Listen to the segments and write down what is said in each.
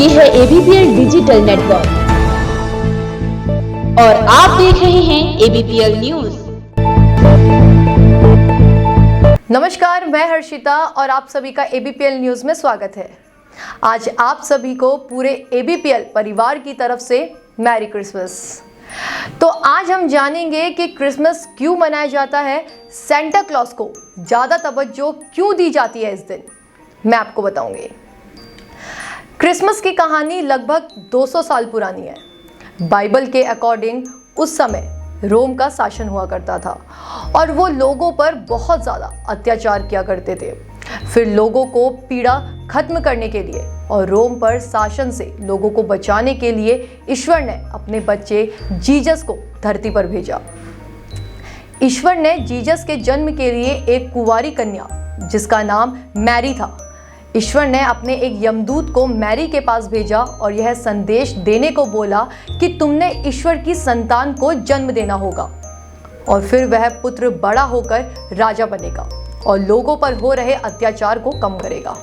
ये है ABPL digital network और आप देख रहे हैं ABPL न्यूज। नमस्कार, मैं हर्षिता और आप सभी का ABPL न्यूज में स्वागत है। आज आप सभी को पूरे ABPL परिवार की तरफ से मैरी क्रिसमस। तो आज हम जानेंगे कि क्रिसमस क्यों मनाया जाता है, सेंटा क्लॉज को ज़्यादा तवज्जो क्यों दी जाती है इस दिन, मैं आपको बताऊंगी। क्रिसमस की कहानी लगभग 200 साल पुरानी है। बाइबल के अकॉर्डिंग उस समय रोम का शासन हुआ करता था और वो लोगों पर बहुत ज़्यादा अत्याचार किया करते थे। फिर लोगों को पीड़ा खत्म करने के लिए और रोम पर शासन से लोगों को बचाने के लिए ईश्वर ने अपने बच्चे जीसस को धरती पर भेजा। ईश्वर ने जीसस के जन्म के लिए एक कुंवारी कन्या जिसका नाम मैरी था, ईश्वर ने अपने एक यमदूत को मैरी के पास भेजा और यह संदेश देने को बोला कि तुमने ईश्वर की संतान को जन्म देना होगा और फिर वह पुत्र बड़ा होकर राजा बनेगा और लोगों पर हो रहे अत्याचार को कम करेगा।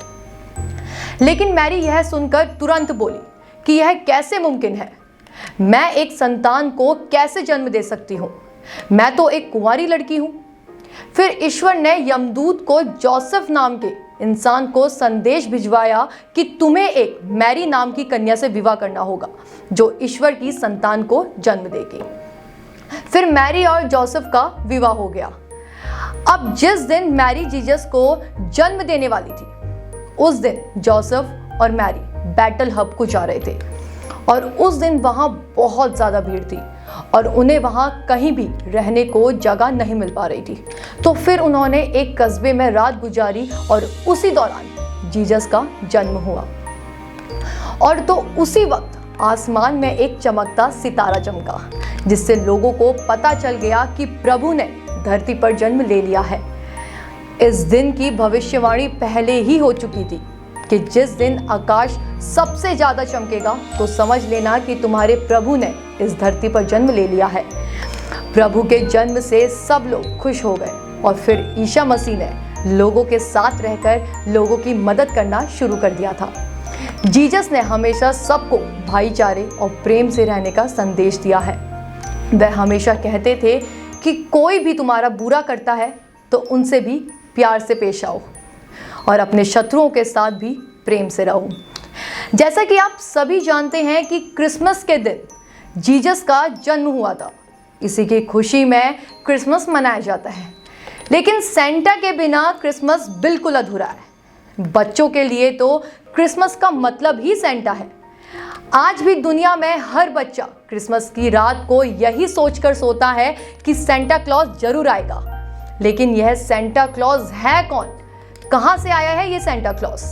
लेकिन मैरी यह सुनकर तुरंत बोली कि यह कैसे मुमकिन है, मैं एक संतान को कैसे जन्म दे सकती हूँ, मैं तो एक कुंवारी लड़की हूँ। फिर ईश्वर ने यमदूत को जोसेफ नाम के इंसान को संदेश भिजवाया कि तुम्हें एक मैरी नाम की कन्या से विवाह करना होगा जो ईश्वर की संतान को जन्म देगी। फिर मैरी और जोसेफ का विवाह हो गया। अब जिस दिन मैरी जीसस को जन्म देने वाली थी, उस दिन जोसेफ और मैरी बैटल हब को जा रहे थे और उस दिन वहां बहुत ज़्यादा भीड़ थी और उन्हें वहां कहीं भी रहने को जगह नहीं मिल पा रही थी। तो फिर उन्होंने एक कस्बे में रात गुजारी और उसी दौरान जीसस का जन्म हुआ। और तो उसी वक्त आसमान में एक चमकता सितारा चमका जिससे लोगों को पता चल गया कि प्रभु ने धरती पर जन्म ले लिया है। इस दिन की भविष्यवाणी पहले ही हो चुकी थी कि जिस दिन आकाश सबसे ज्यादा चमकेगा तो समझ लेना कि तुम्हारे प्रभु ने इस धरती पर जन्म ले लिया है। प्रभु के जन्म से सब लोग खुश हो गए और फिर ईसा मसीह ने लोगों के साथ रहकर लोगों की मदद करना शुरू कर दिया था। जीसस ने हमेशा सबको भाईचारे और प्रेम से रहने का संदेश दिया है। वह हमेशा कहते थे कि कोई भी तुम्हारा बुरा करता है तो उनसे भी प्यार से पेश आओ और अपने शत्रुओं के साथ भी प्रेम से रहो। जैसा कि आप सभी जानते हैं कि क्रिसमस के दिन जीसस का जन्म हुआ था, इसी की खुशी में क्रिसमस मनाया जाता है। लेकिन सेंटा के बिना क्रिसमस बिल्कुल अधूरा है। बच्चों के लिए तो क्रिसमस का मतलब ही सेंटा है। आज भी दुनिया में हर बच्चा क्रिसमस की रात को यही सोचकर सोता है कि सेंटा क्लॉज जरूर आएगा। लेकिन यह सेंटा क्लॉज है कौन, कहां से आया है ये सेंटा क्लॉज,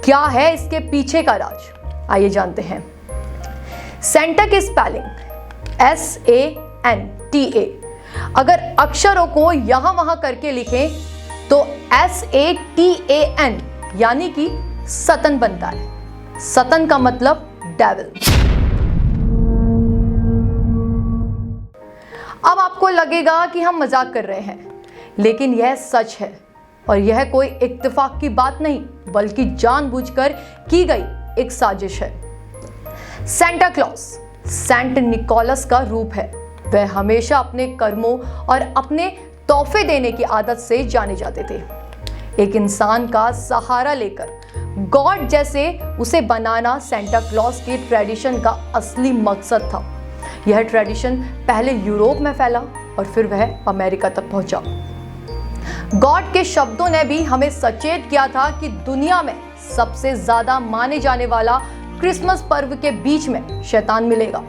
क्या है इसके पीछे का राज, आइए जानते हैं। सेंटा की स्पेलिंग SANTA, अगर अक्षरों को यहां वहां करके लिखें तो SATAN यानी कि सतन बनता है। सतन का मतलब डेविल। अब आपको लगेगा कि हम मजाक कर रहे हैं, लेकिन यह सच है और यह कोई इत्तेफाक की बात नहीं बल्कि जानबूझकर की गई एक साजिश है। सेंटा क्लॉज सेंट निकोलस का रूप है। वह हमेशा अपने कर्मों और अपने तोहफे देने की आदत से जाने जाते थे। एक इंसान का सहारा लेकर गॉड जैसे उसे बनाना सेंटा क्लॉज के ट्रेडिशन का असली मकसद था। यह ट्रेडिशन पहले यूरोप में फैला और फिर वह अमेरिका तक पहुंचा। गॉड के शब्दों ने भी हमें सचेत किया था कि दुनिया में सबसे ज्यादा माने जाने वाला क्रिसमस पर्व के बीच में शैतान मिलेगा,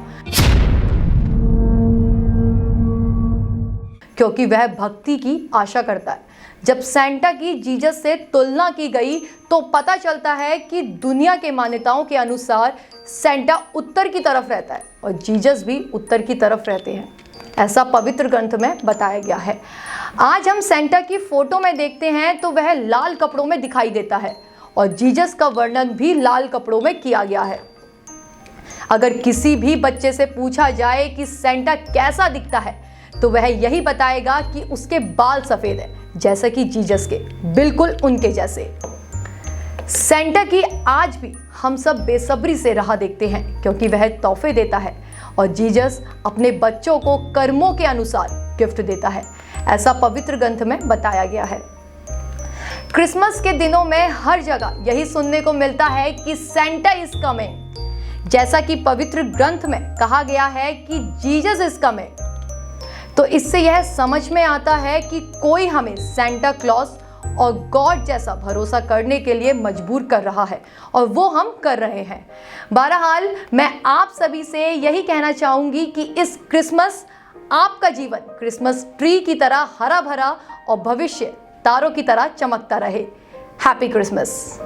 क्योंकि वह भक्ति की आशा करता है। जब सेंटा की जीसस से तुलना की गई तो पता चलता है कि दुनिया के मान्यताओं के अनुसार सेंटा उत्तर की तरफ रहता है और जीसस भी उत्तर की तरफ रहते हैं। ऐसा पवित्र ग्रंथ में बताया गया है। आज हम सेंटा की फोटो में देखते हैं तो वह लाल कपड़ों में दिखाई देता है और जीसस का वर्णन भी लाल कपड़ों में किया गया है। अगर किसी भी बच्चे से पूछा जाए कि सेंटा कैसा दिखता है तो वह यही बताएगा कि उसके बाल सफेद है, जैसा कि जीसस के, बिल्कुल उनके जैसे। सेंटा की आज भी हम सब बेसब्री से राह देखते हैं, क्योंकि वह तोहफे देता है और जीसस अपने बच्चों को कर्मों के अनुसार गिफ्ट देता है, ऐसा पवित्र ग्रंथ में बताया गया है। क्रिसमस के दिनों में हर जगह यही सुनने को मिलता है कि सेंटा इज कमिंग, जैसा कि पवित्र ग्रंथ में कहा गया है कि जीसस इज कमिंग। तो इससे यह समझ में आता है कि कोई हमें सेंटा क्लॉज और गॉड जैसा भरोसा करने के लिए मजबूर कर रहा है, और वो हम कर रहे हैं। बहरहाल मैं आप सभी से यही कहना चाहूंगी कि इस क्रिसमस आपका जीवन क्रिसमस ट्री की तरह हरा भरा और भविष्य तारों की तरह चमकता रहे। Happy Christmas.